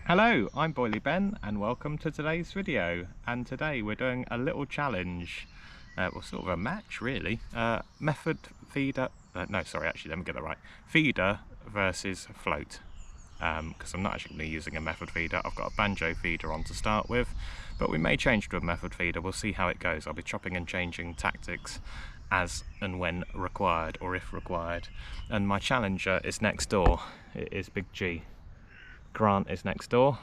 Hello, I'm Boily Ben and welcome to today's video. And today we're doing a little challenge, well, sort of a match really. Method feeder, no sorry, actually let me get that right. Feeder versus float, because I'm not actually going to be using a method feeder. I've got a banjo feeder on to start with, but we may change to a method feeder. We'll see how it goes. I'll be chopping and changing tactics as and when required, or if required. And my challenger is next door. It is Big G. Grant is next door.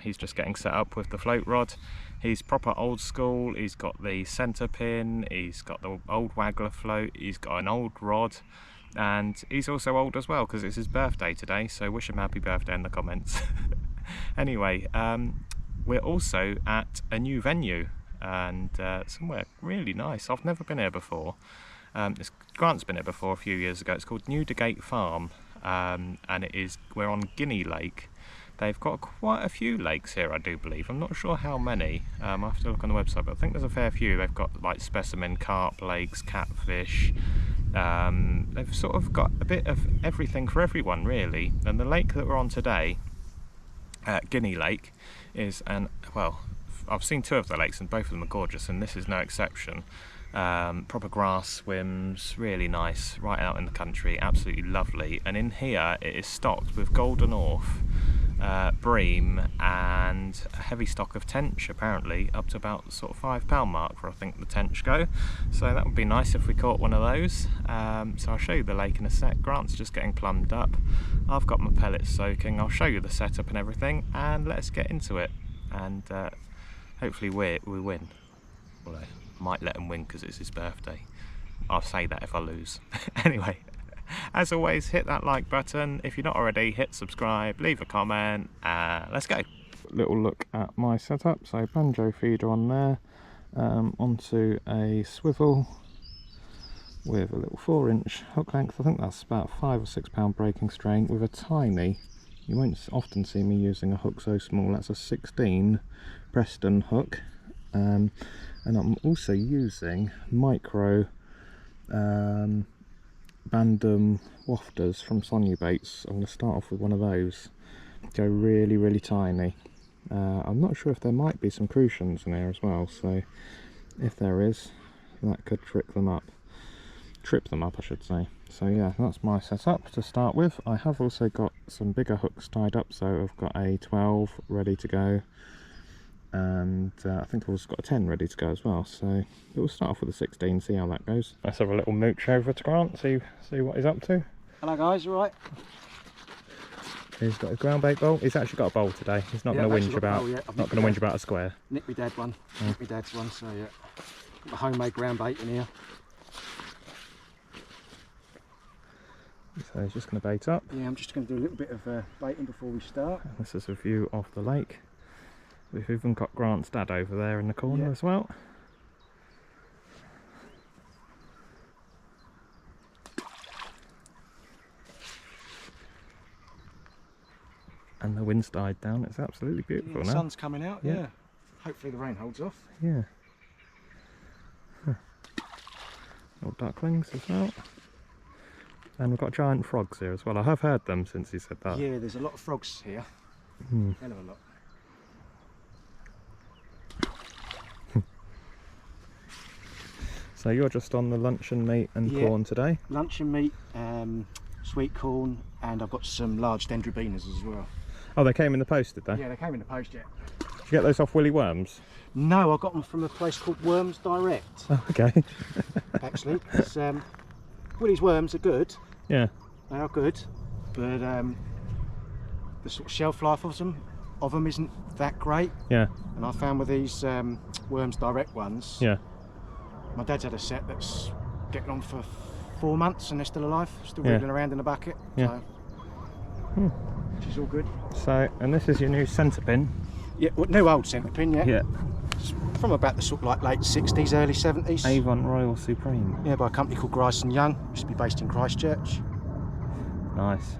He's just getting set up with the float rod. He's proper old school. He's got the centre pin, he's got the old waggler float, he's got an old rod, and he's also old as well because it's his birthday today, so wish him happy birthday in the comments. Anyway, we're also at a new venue and somewhere really nice. I've never been here before. Grant's been here before a few years ago. It's called Newdigate Farm, and we're on Guinea Lake. They've got quite a few lakes here, I do believe. I'm not sure how many. I have to look on the website, but I think there's a fair few. They've got like specimen carp lakes, catfish. They've sort of got a bit of everything for everyone, really. And the lake that we're on today, Guinea Lake, is well, I've seen two of the lakes and both of them are gorgeous, and this is no exception. Proper grass swims, really nice, right out in the country, absolutely lovely. And in here it is stocked with golden Orfe, Bream, and a heavy stock of Tench, apparently up to about the sort of £5 mark for I think the Tench go. So that would be nice if we caught one of those. So I'll show you the lake in a sec. Grant's just getting plumbed up. I've got my pellets soaking. I'll show you the setup and everything, and let's get into it. And hopefully we win. Well, I might let him win because it's his birthday. I'll say that if I lose. Anyway, as always, hit that like button. If you're not already, hit subscribe, leave a comment. Let's go. Little look at my setup. So banjo feeder on there, onto a swivel with a little 4-inch hook length. I think that's about £5 or £6 breaking strain with a tiny, you won't often see me using a hook so small, that's a 16 Preston hook. And I'm also using micro Bandom wafters from Sonia Baits. I'm going to start off with one of those. Go really tiny. I'm not sure if there might be some Crucians in there as well, so if there is, that could trip them up I should say. So yeah, that's my setup to start with. I have also got some bigger hooks tied up, so I've got a 12 ready to go, and I think I've also got a 10 ready to go as well. So we'll start off with a 16, see how that goes. Let's have a little mooch over to Grant, see what he's up to. Hello guys, you alright? He's got a ground bait bowl. He's actually got a bowl today. He's not going to whinge about. Not going to whinge about a square. Nicked my dad one. Nicked my dad's one. So yeah, got a homemade ground bait in here. So he's just going to bait up. Yeah, I'm just going to do a little bit of baiting before we start. And this is a view of the lake. We've even got Grant's dad over there in the corner as well. And the wind's died down. It's absolutely beautiful now. The sun's coming out. Yeah. Hopefully the rain holds off. Yeah. Old ducklings as well. And we've got giant frogs here as well. I have heard them since he said that. Yeah, there's a lot of frogs here. Hmm. Hell of a lot. So you're just on the luncheon meat and corn today? Luncheon meat, sweet corn, and I've got some large dendrobinas as well. Oh, they came in the post, did they? Yeah, they came in the post, yeah. Did you get those off Willy Worms? No, I got them from a place called Worms Direct. Oh, okay. Actually, Willy's worms are good. Yeah. They are good, but the sort of shelf life of them isn't that great. Yeah. And I found with these Worms Direct ones, yeah, my dad's had a set that's getting on for 4 months and they're still alive, still wriggling around in the bucket. Yeah. So, which is all good. So, and this is your new centre pin. Yeah, well, new old centre pin, yeah. Yeah. It's from about the sort of like late 60s, early 70s. Avon Royal Supreme. Yeah, by a company called Gryson Young. Used to be based in Christchurch. Nice.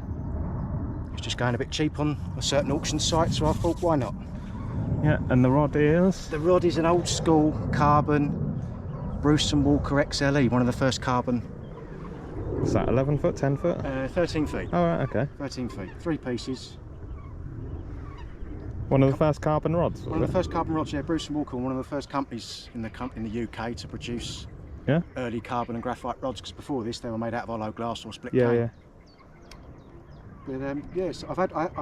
It's just going a bit cheap on a certain auction site, so I thought, why not? Yeah, and the rod is? The rod is an old school carbon Bruce & Walker XLE, one of the first carbon. What's that, 11 foot, 10 foot? 13 feet. Oh, right, okay. 13 feet, 3 pieces. One of the first carbon rods? One of the first carbon rods, yeah. Bruce and Walker were one of the first companies in the UK to produce early carbon and graphite rods, because before this they were made out of hollow glass or split cane. Yeah. But yes, I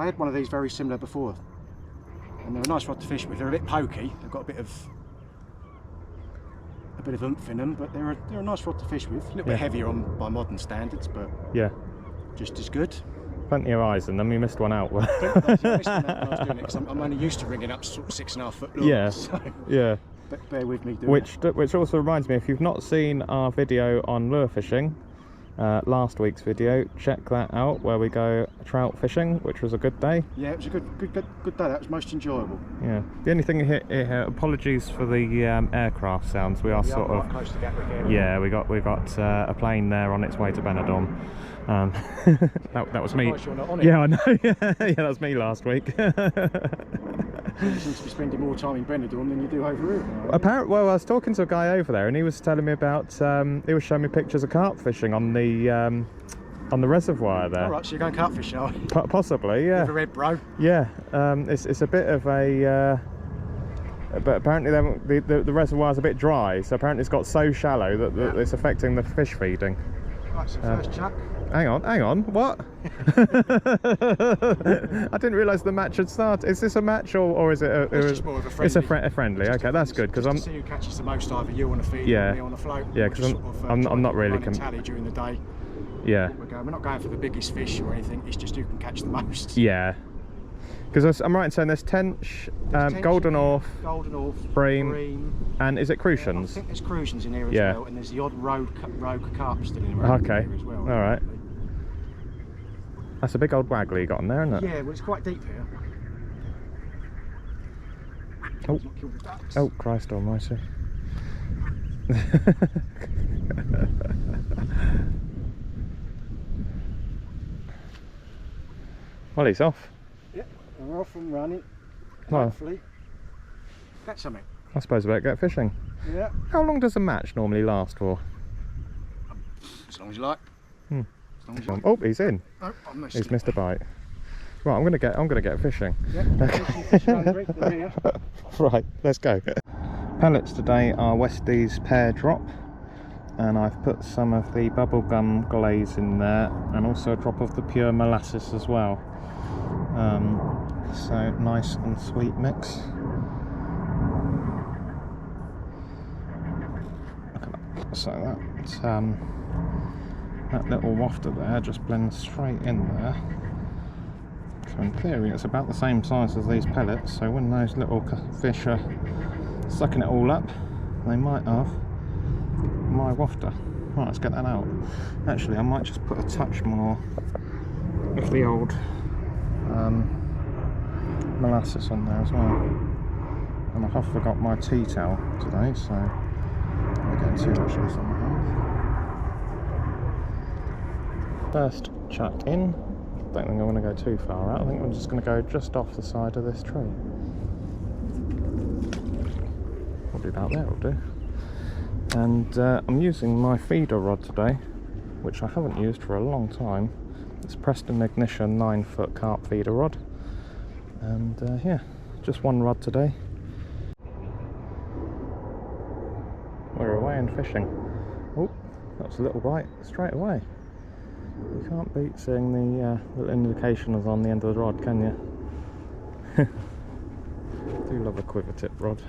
had one of these very similar before, and they're a nice rod to fish with. They're a bit pokey. They've got a bit of oomph in them, but they're a nice rod to fish with. A little bit heavier by modern standards, but just as good. Plenty of eyes in them. You missed one out. I missed one out when I was doing it, because I'm only used to ringing up sort of 6.5 foot lures. So bear with me doing Which also reminds me, if you've not seen our video on lure fishing, last week's video, check that out, where we go trout fishing, which was a good day. Yeah, it was a good day. That was most enjoyable. Yeah. The only thing here, apologies for the aircraft sounds. We are sort of close to Gatwick area. Yeah, we got a plane there on its way to Benidorm. That was me. You're not on it. Yeah, I know. Yeah, that was me last week. You seem to be spending more time in Benidorm than you do over here. Apparently, well, I was talking to a guy over there, and he was telling me about. He was showing me pictures of carp fishing on the reservoir there. All right, so you're going carp fishing, are you? Possibly, yeah. With a red bro. Yeah, it's a bit of a. But apparently the reservoir's a bit dry, so apparently it's got so shallow that it's affecting the fish feeding. Right, so first chuck. Hang on, what? I didn't realise the match had started. Is this a match or is it it's just more of a friendly? It's a friendly, okay, that's good, because I'm... to see who catches the most, either you on a feed or me on a float. Yeah, because I'm not really... tally during the day. Yeah. We're not going for the biggest fish or anything, it's just who can catch the most. Yeah. Because I'm right in saying there's Tench, Golden Orfe, Bream, and is it Crucians? I think there's Crucians in here as well, and there's the odd rogue Carp still in around here as well. All right. That's a big old waggler you got on there, isn't it? Yeah, well, it's quite deep here. Oh, Christ almighty. Well, he's off. Yep, we're off and running. Well, hopefully catch something. I suppose we better get fishing. Yeah. How long does a match normally last for? As long as you like. Oh, he's in. Oh, he's missed a bite. Right, I'm gonna get fishing. Yeah. Right, let's go. Pellets today are Westie's pear drop, and I've put some of the bubblegum glaze in there, and also a drop of the pure molasses as well. So nice and sweet mix. So that little wafter there just blends straight in there. So in theory it's about the same size as these pellets, so when those little fish are sucking it all up, they might have my wafter. Right, let's get that out. Actually, I might just put a touch more of the old molasses on there as well. And I have forgot my tea towel today, so I'm getting too much of this on my hands. First chuck in. Don't think I'm going to go too far out. I think I'm just going to go just off the side of this tree. Probably about there will do. And I'm using my feeder rod today, which I haven't used for a long time. It's Preston Ignition 9-foot carp feeder rod. And yeah, just one rod today. We're away and fishing. Oh, that's a little bite straight away. You can't beat seeing the little indications on the end of the rod, can you? Do love a quiver tip rod.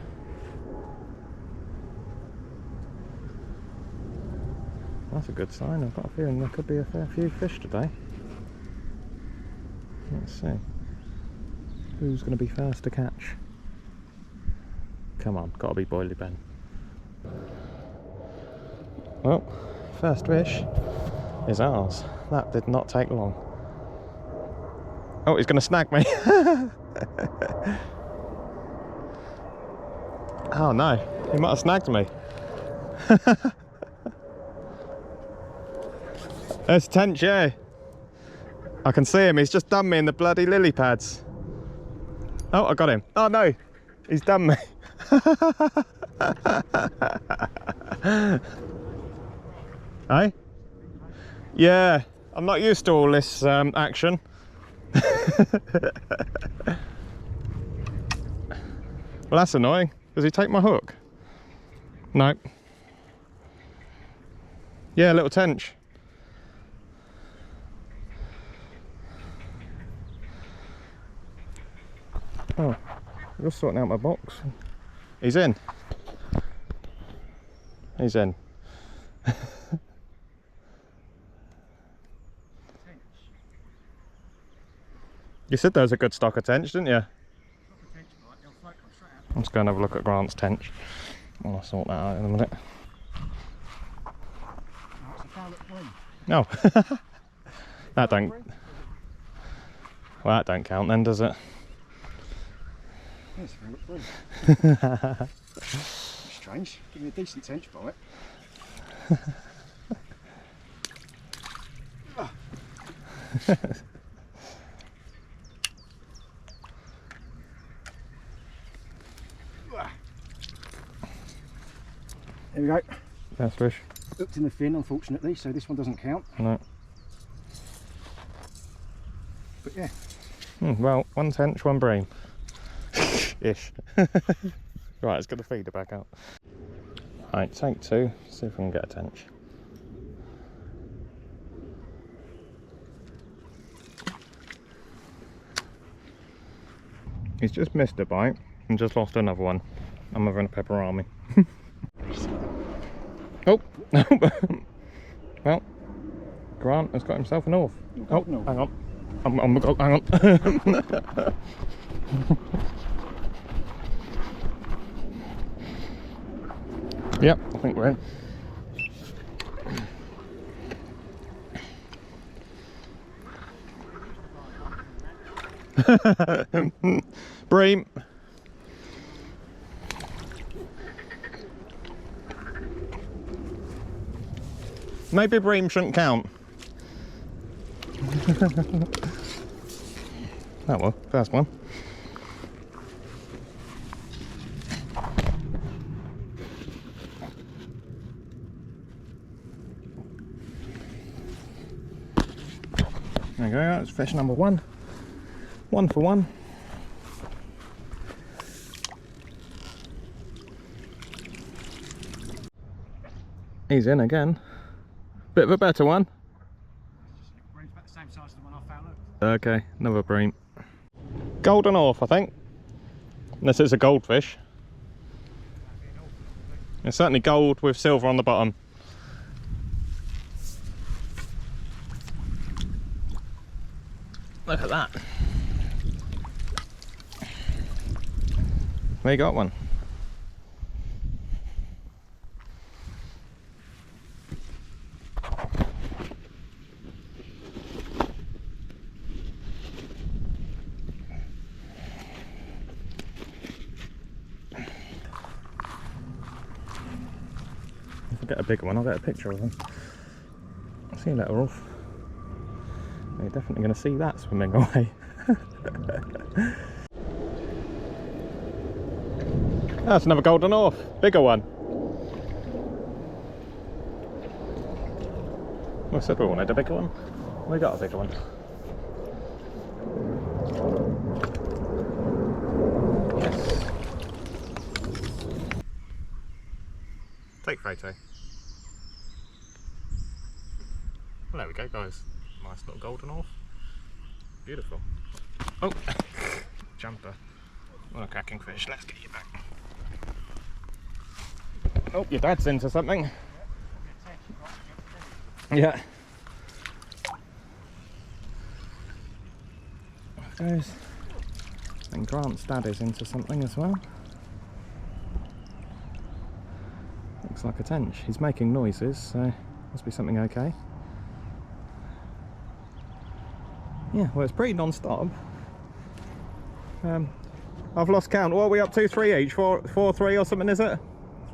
That's a good sign. I've got a feeling there could be a fair few fish today. Let's see. Who's going to be first to catch? Come on, got to be Boilie Ben. Well, first fish is ours. That did not take long. Oh, he's going to snag me. Oh no, he might have snagged me. There's Tench, yeah. I can see him, he's just done me in the bloody lily pads. Oh, I got him. Oh no, he's done me. Hey? Yeah, I'm not used to all this action. Well, that's annoying. Does he take my hook? No. Yeah, little tench. Oh, just sorting out my box. He's in. He's in. You said there was a good stock of tench, didn't you? Let's go and have a look at Grant's tench. I'll sort that out in a minute. No. That don't. Well, that don't count then, does it? Strange. Give me a decent tench bite. There we go. That's fish. Hooked in the fin, unfortunately, so this one doesn't count. No. But yeah. Well, one tench, one bream. Ish. Right, let's get the feeder back out. Right, take two, see if we can get a tench. He's just missed a bite and just lost another one. I'm having a pepperami. Oh! Well, Grant has got himself an Orfe. Oh, no. Hang on. Hang on. Yep, I think we're in. Bream. Maybe Bream shouldn't count. That one, first one. There you go, that's fish number one. 1 for 1. He's in again. Bit of a better one. Bream's about the same size as the one I found. Okay, another bream. Golden Orfe, I think. Unless it's a goldfish. It's certainly gold with silver on the bottom. Look at that. We got one. If I get a bigger one, I'll get a picture of him. See you later, Orfe. You're definitely going to see that swimming away. That's another golden Orfe, bigger one. I said we wanted a bigger one. We got a bigger one. Yes. Take photo. Well, there we go, guys. Nice little golden Orfe. Beautiful. Oh, jumper. What a cracking fish. Let's get you back. Oh, your dad's into something. Yeah. There goes. And Grant's dad is into something as well. Looks like a tench. He's making noises, so must be something okay. Yeah, well, it's pretty non-stop. I've lost count. What are we up to? 3 each? 4, 3 or something, is it?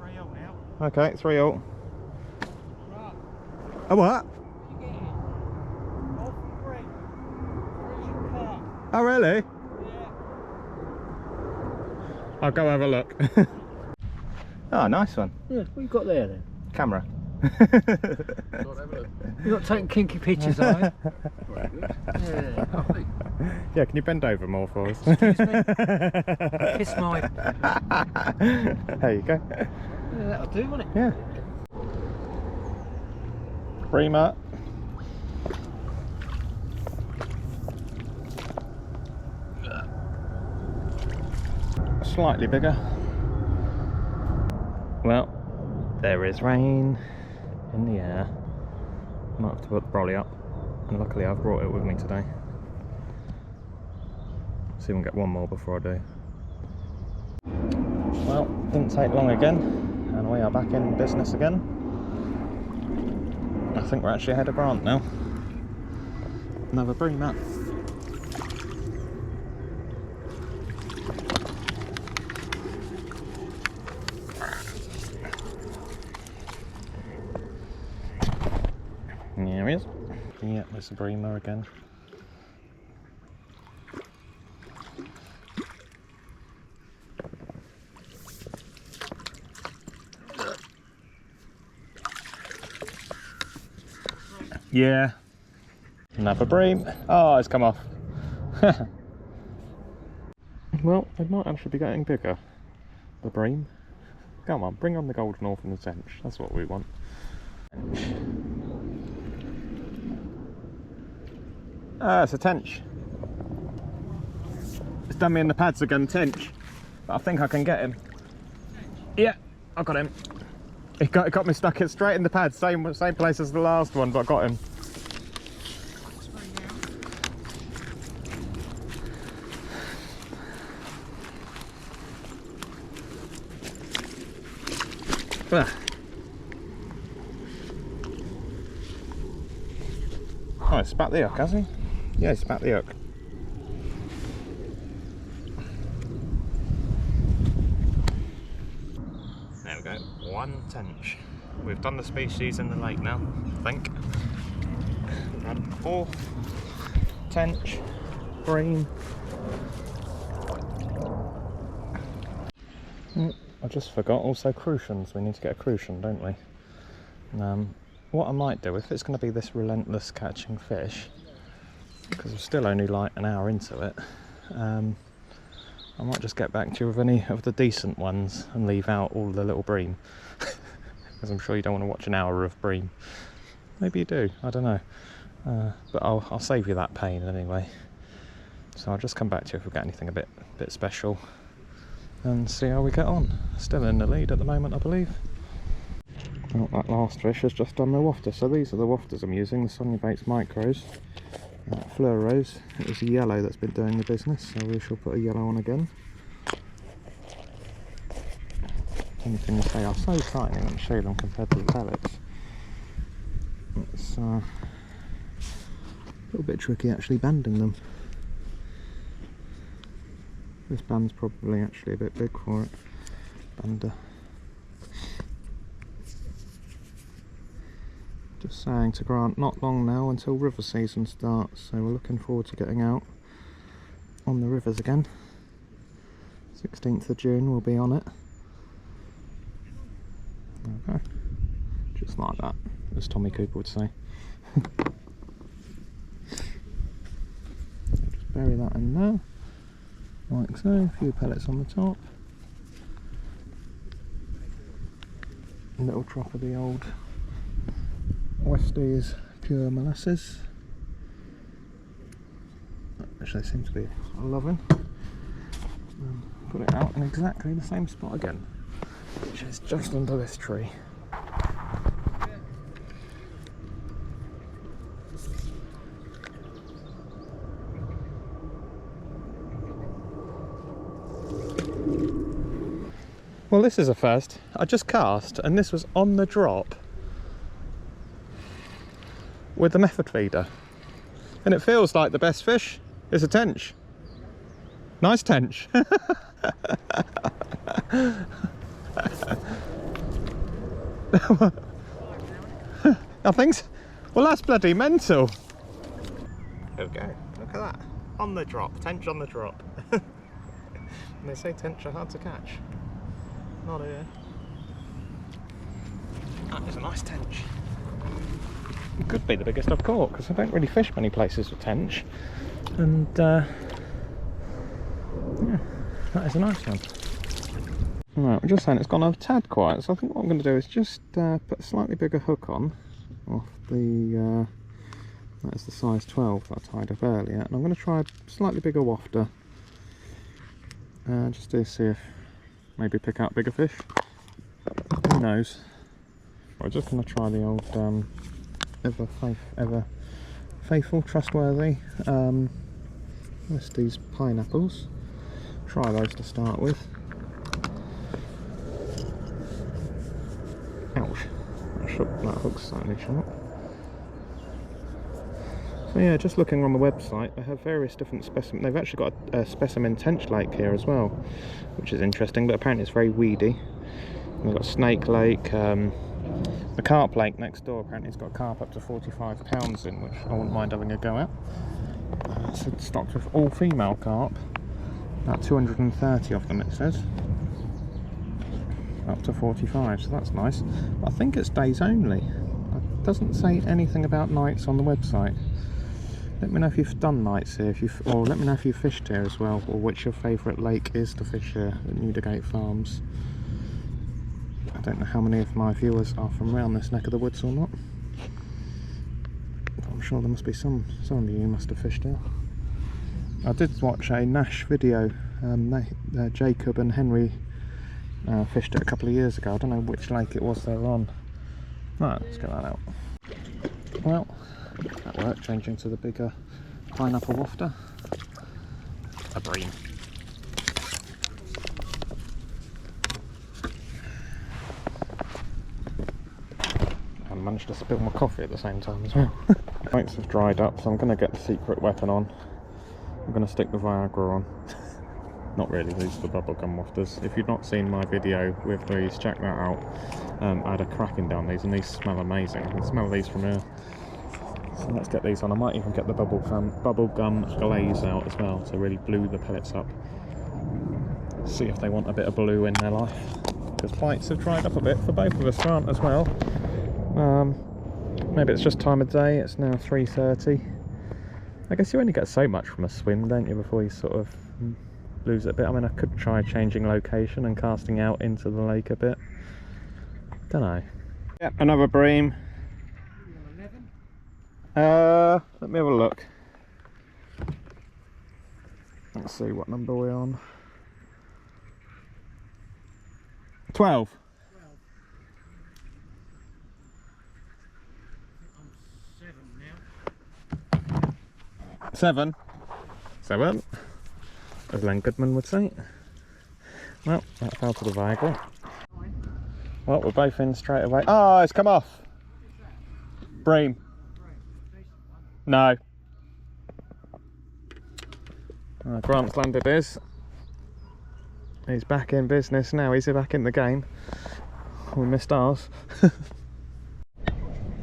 3-0 now. Okay, 3-0. Right. A what? You get it. Off and break. Crucian Carp. Oh, really? Yeah. I'll go have a look. Oh, nice one. Yeah, what you got there then? Camera. You're not taking kinky pictures, are you? Yeah. Yeah, can you bend over more for us? Excuse me? Kiss my... There you go. Yeah, that'll do, won't it? Yeah. Bream up. Slightly bigger. Well, there is rain in the air. Might have to put the brolly up, and luckily I've brought it with me today. See if we can get one more before I do. Well, didn't take long again, and we are back in business again. I think we're actually ahead of Grant now. Another bream up. There he is. Yeah, there's a breamer again. Yeah. Another bream. Oh, it's come off. Well, it might actually be getting bigger. The bream. Come on, bring on the golden Orfe and the Tench. That's what we want. Ah, it's a Tench. It's done me in the pads again, Tench. But I think I can get him. Yeah, I got him. It got me stuck straight in the pads, same place as the last one, but I got him. Ah. Oh, he spat the hook, has he? Yeah, he spat the hook. There we go, one Tench. We've done the species in the lake now, I think. We've had Orfe, Tench, Bream. I just forgot, also Crucians. We need to get a Crucian, don't we? What I might do, if it's going to be this relentless catching fish, because we're still only like an hour into it, I might just get back to you with any of the decent ones and leave out all the little bream. Because I'm sure you don't want to watch an hour of bream. Maybe you do, I don't know. But I'll save you that pain anyway. So I'll just come back to you if we get anything a bit special and see how we get on. Still in the lead at the moment, I believe. Well, that last fish has just done the wafter. So these are the wafters I'm using, the Sonia Bates Micros. Fluoros. It was the yellow that's been doing the business, so we shall put a yellow on again. Anything to say are so tiny, let me show you them compared to the pellets. It's a little bit tricky actually banding them. This band's probably actually a bit big for it. Bander. Just saying to Grant, not long now until river season starts, so we're looking forward to getting out on the rivers again. 16th of June we'll be on it. Okay, just like that, as Tommy Cooper would say. Just bury that in there, like so, a few pellets on the top. A little drop of the old Westies pure molasses, which they seem to be loving. And put it out in exactly the same spot again, which is just under this tree. Well, this is a first. I just cast and this was on the drop with the method feeder, and it feels like the best fish is a Tench. Nice Tench. I think so. Well, that's bloody mental. There we go, look at that, on the drop, Tench on the drop. And they say Tench are hard to catch. Not here. That is a nice tench. It could be the biggest I've caught because I don't really fish many places with tench. And yeah, that is a nice one. Right, I'm just saying it's gone a tad quiet, so I think what I'm going to do is just put a slightly bigger hook on off the, that is the size 12 that I tied up earlier, and I'm going to try a slightly bigger wafter, just to see if maybe pick out bigger fish. Who knows? We're just going to try the old ever faithful, trustworthy these pineapples. Try those to start with. Ouch, that hook's slightly short. So yeah, just looking on the website, they have various different specimens. They've actually got a specimen Tench lake here as well, which is interesting, but apparently it's very weedy. They've got Snake Lake, the Carp lake next door, apparently it's got carp up to 45 pounds in, which I wouldn't mind having a go at. So it's stocked with all female carp, about 230 of them it says. Up to 45, so that's nice. But I think it's days only. It doesn't say anything about nights on the website. Let me know if you've done nights here, or let me know if you've fished here as well, or which your favourite lake is to fish here at Newdigate Farms. I don't know how many of my viewers are from around this neck of the woods or not. But I'm sure there must be some of you must have fished here. I did watch a Nash video. Jacob and Henry fished it a couple of years ago. I don't know which lake it was they were on. Right, let's get that out. Well, that worked, changing to the bigger pineapple wafter. A Bream. I managed to spill my coffee at the same time as well. Lights have dried up, so I'm going to get the secret weapon on. I'm going to stick the Viagra on. Not really, these are the bubblegum wafters. If you've not seen my video with these, check that out. I had a cracking down these, and these smell amazing. I can smell these from here. So let's get these on. I might even get the bubblegum glaze out as well to really blue the pellets up. See if they want a bit of blue in their life. Because bites have dried up a bit for both of us, Grant as well. Maybe it's just time of day. It's now 3:30. I guess you only get so much from a swim, don't you, before you sort of lose it a bit. I mean, I could try changing location and casting out into the lake a bit. Don't know. Yep, another Bream. Let me have a look. Let's see what number we're on. 12. 7. 7. As Len Goodman would say. Well, that fell to the Viagra. Well, we're both in straight away. Oh, it's come off. Bream. No. Grant's landed his. He's back in business now. He's back in the game. We missed ours.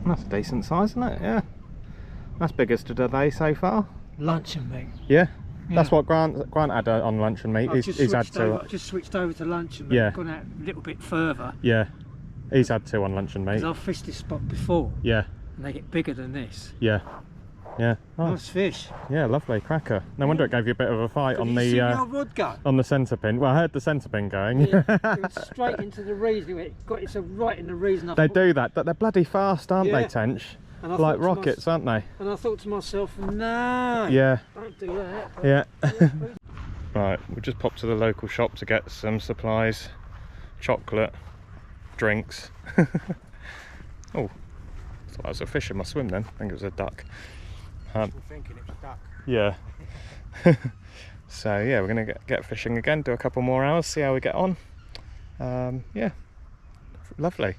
That's a decent size, isn't it? Yeah. That's biggest of the day so far. Luncheon meat. Yeah. That's what Grant had on luncheon meat. He's had 2. I just switched over to luncheon meat. Yeah. Gone out a little bit further. Yeah. He's had 2 on luncheon meat. Because I've fished this spot before. Yeah. And they get bigger than this. Yeah. Yeah. Oh. Nice fish. Yeah, lovely cracker. No wonder it gave you a bit of a fight on the rod go? on the centre pin. Well, I heard the centre pin going. Yeah, it went straight into the reeds. It's right in the reeds. They do that, but they're bloody fast, aren't they, Tench? Like rockets, aren't they? And I thought to myself, no, yeah, don't do that. Yeah. Right, we just popped to the local shop to get some supplies, chocolate, drinks. Oh, I thought that was a fish in my swim then. I think it was a duck. I'm thinking it was a duck. Yeah. So yeah, we're gonna get fishing again, do a couple more hours, see how we get on. Yeah, lovely.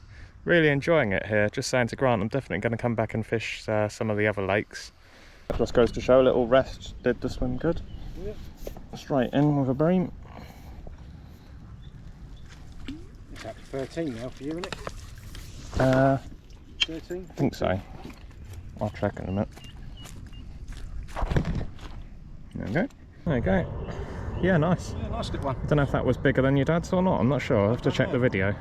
Really enjoying it here. Just saying to Grant, I'm definitely going to come back and fish some of the other lakes. Just goes to show a little rest did the swim good. Yeah. Straight in with a Bream. It's up to 13 now for you, isn't it? 13? I think so. I'll check in a minute. There we go. There you go. Yeah, nice. Yeah, nice little one. Don't know if that was bigger than your dad's or not. I'm not sure. I'll have to check the video.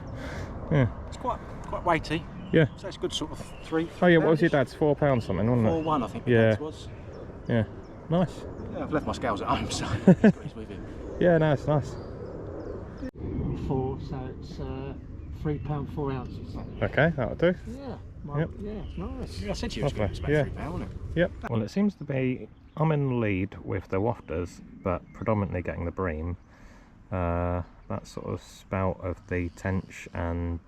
Yeah. It's quite weighty. Yeah. So it's good sort of 3. Oh yeah, what was your dad's? £4 something, wasn't it? 4-1, I think. Yeah. Dad's was. Yeah. Nice. Yeah, I've left my scales at home, so he's got his with him. Yeah, no, it's nice. 4, so it's £3 4 ounces. Okay, that'll do. Yeah. Well, Yep. Yeah, nice. Yeah, I said to you it was Lovely. about Yeah. £3, wasn't it? Yep. Well, it seems to be I'm in the lead with the wafters, but predominantly getting the bream. That sort of spout of the Tench and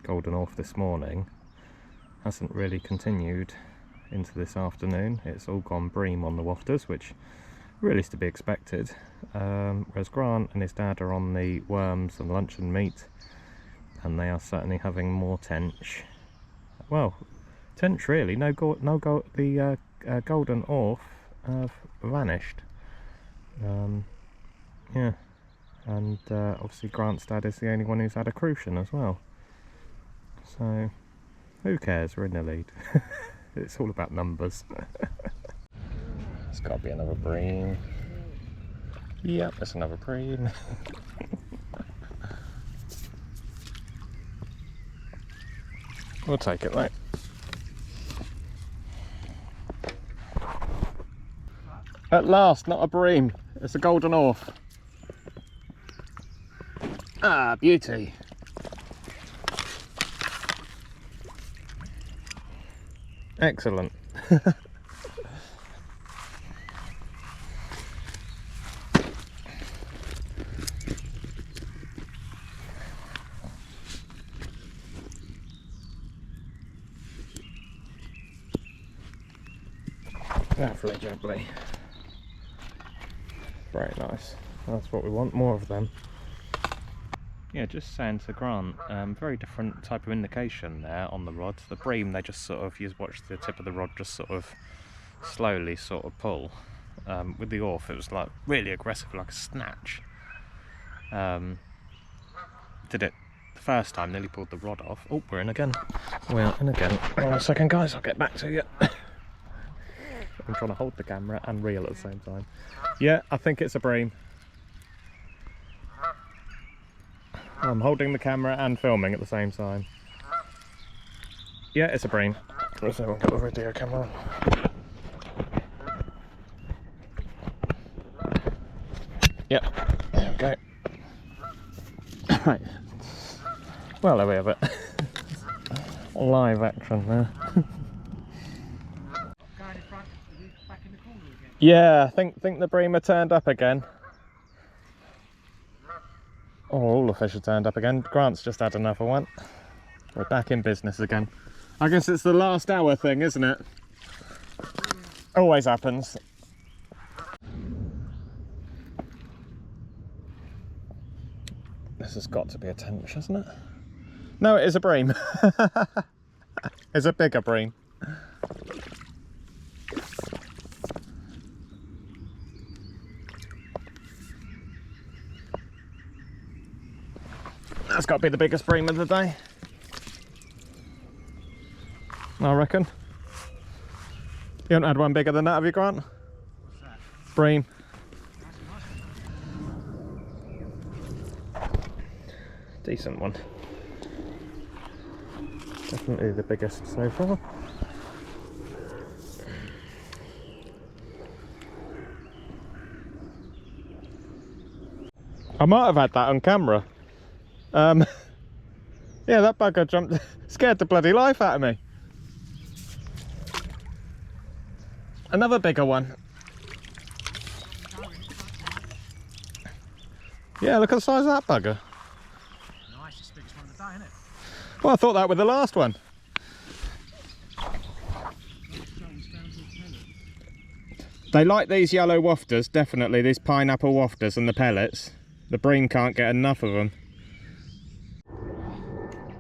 golden Orfe this morning hasn't really continued into this afternoon. It's all gone bream on the wafters, which really is to be expected. Whereas Grant and his dad are on the worms and luncheon meat, and they are certainly having more Tench. Well, Tench really, the golden Orfe have vanished. Yeah, and obviously Grant's dad is the only one who's had a Crucian as well. So, who cares? We're in the lead. It's all about numbers. It's got to be another bream. Yep, it's another bream. We'll take it, mate. At last, not a bream. It's a golden Orfe. Ah, beauty. Excellent. Lovely jubbly. Very nice. That's what we want, more of them. Yeah, just saying to Grant, very different type of indication there on the rods. The bream, they just sort of, you watch the tip of the rod just sort of slowly sort of pull. With the Orfe, it was like really aggressive, like a snatch. Did it the first time, nearly pulled the rod off. Oh, we're in again. We're in again. Hang on a second, guys, I'll get back to you. I'm trying to hold the camera and reel at the same time. Yeah, I think it's a bream. I'm holding the camera and filming at the same time. Yeah, it's a bream. Let's see if I can get the video camera on. Yep, there we go. Right. Well, there we have it. Live action there. Yeah, I think the bream are turned up again. Oh, all the fish are turned up again. Grant's just had another one. We're back in business again. I guess it's the last hour thing, isn't it? Always happens. This has got to be a Tench, hasn't it? No, it is a bream. It's a bigger bream. That's got to be the biggest bream of the day, I reckon. You haven't had one bigger than that, have you, Grant? What's that? Bream. Decent one. Definitely the biggest so far. I might have had that on camera. Yeah, that bugger jumped, scared the bloody life out of me. Another bigger one. Yeah, look at the size of that bugger. Nice, it's the biggest one of the day, isn't it? Well, I thought that with the last one. They like these yellow wafters, definitely, these pineapple wafters and the pellets. The bream can't get enough of them.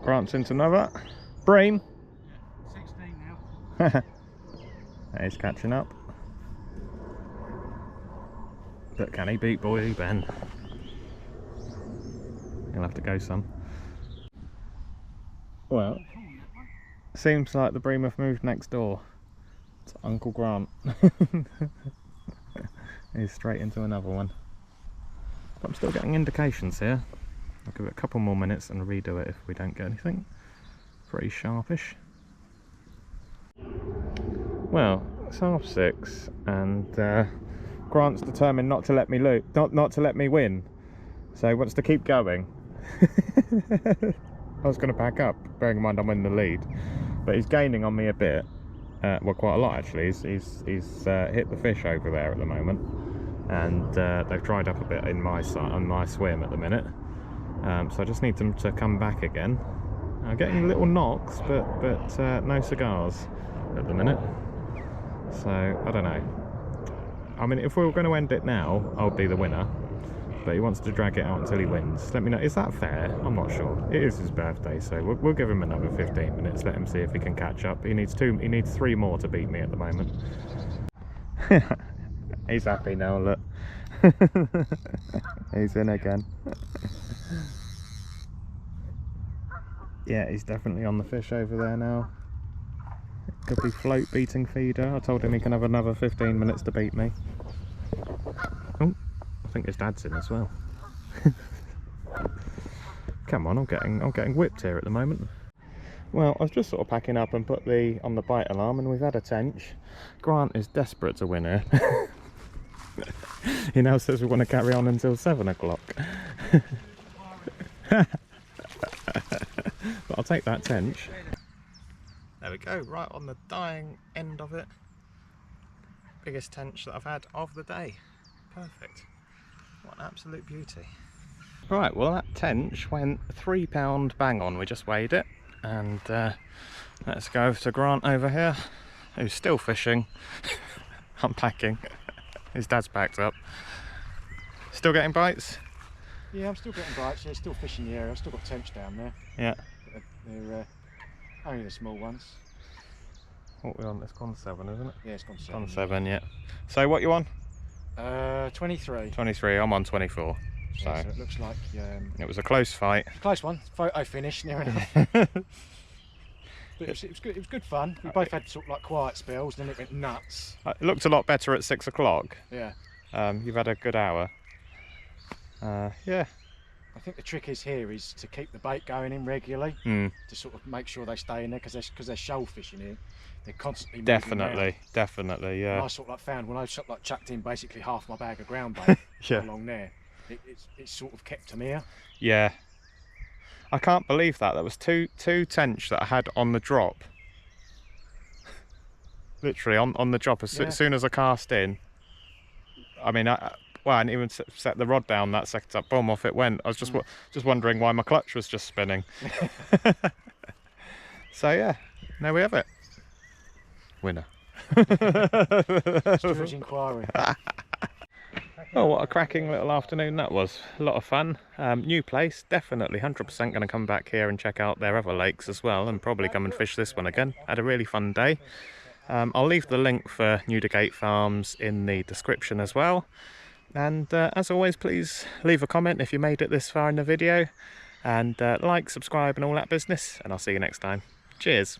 Grant's into another. Bream. 16 now. He's catching up. But can he beat Boy Ben? He'll have to go some. Well, seems like the bream have moved next door to Uncle Grant. He's straight into another one. But I'm still getting indications here. I'll give it a couple more minutes and redo it if we don't get anything. pretty sharpish. Well, it's 6:30 and Grant's determined not to let me not to let me win, so he wants to keep going. I was going to pack up, bearing in mind I'm in the lead, but he's gaining on me a bit. Well, quite a lot actually. He's hit the fish over there at the moment, and they've dried up a bit in my on my swim at the minute. So I just need them to come back again. I'm getting little knocks, but no cigars at the minute. So I don't know. I mean, if we were going to end it now, I would be the winner. But he wants to drag it out until he wins. Let me know. Is that fair? I'm not sure. It is his birthday, so we'll give him another 15 minutes. Let him see if he can catch up. He needs 3 more to beat me at the moment. He's happy now. Look, he's in again. Yeah, he's definitely on the fish over there now. Could be float beating feeder. I told him he can have another 15 minutes to beat me. Oh, I think his dad's in as well. Come on, I'm getting whipped here at the moment. Well, I was just sort of packing up and put on the bite alarm, and we've had a tench. Grant is desperate to win here. He now says we want to carry on until 7 o'clock. But I'll take that tench. There we go, right on the dying end of it. Biggest tench that I've had of the day. Perfect. What an absolute beauty. Right, well that tench went £3 bang on. We just weighed it, and let's go over to Grant over here, who's still fishing. I'm packing. His dad's packed up. Still getting bites? Yeah, I'm still getting bites. Yeah, still fishing the area. I've still got tench down there. Yeah. They're only the small ones. What we on? It's gone 7, isn't it? Yeah, it's gone 7. Gone 7, yeah. So what you on? 23. 23. I'm on 24. So, yeah, so it looks like it was a close fight. Close one. Photo finish near enough. But it was good. It was good fun. We both had sort of like quiet spells, then it went nuts. It looked a lot better at 6 o'clock. Yeah. You've had a good hour. Yeah. I think the trick is to keep the bait going in regularly, to sort of make sure they stay in there, because they're shoal fishing here. They're constantly moving around. Definitely, yeah. And I sort of like found when I chucked in basically half my bag of ground bait yeah. along there, it's sort of kept them here. Yeah. I can't believe that. There was two tench that I had on the drop. Literally on the drop. As soon as I cast in, I mean, well, I didn't even set the rod down that second up. Boom, off it went. I was just wondering why my clutch was just spinning. So yeah, there we have it. Winner. Stewards inquiry. Oh, what a cracking little afternoon that was. A lot of fun. New place, definitely 100% going to come back here and check out their other lakes as well, and probably come and fish this one again. Had a really fun day. I'll leave the link for Newdigate Farms in the description as well. And as always, please leave a comment if you made it this far in the video, and like, subscribe and all that business, and I'll see you next time. Cheers.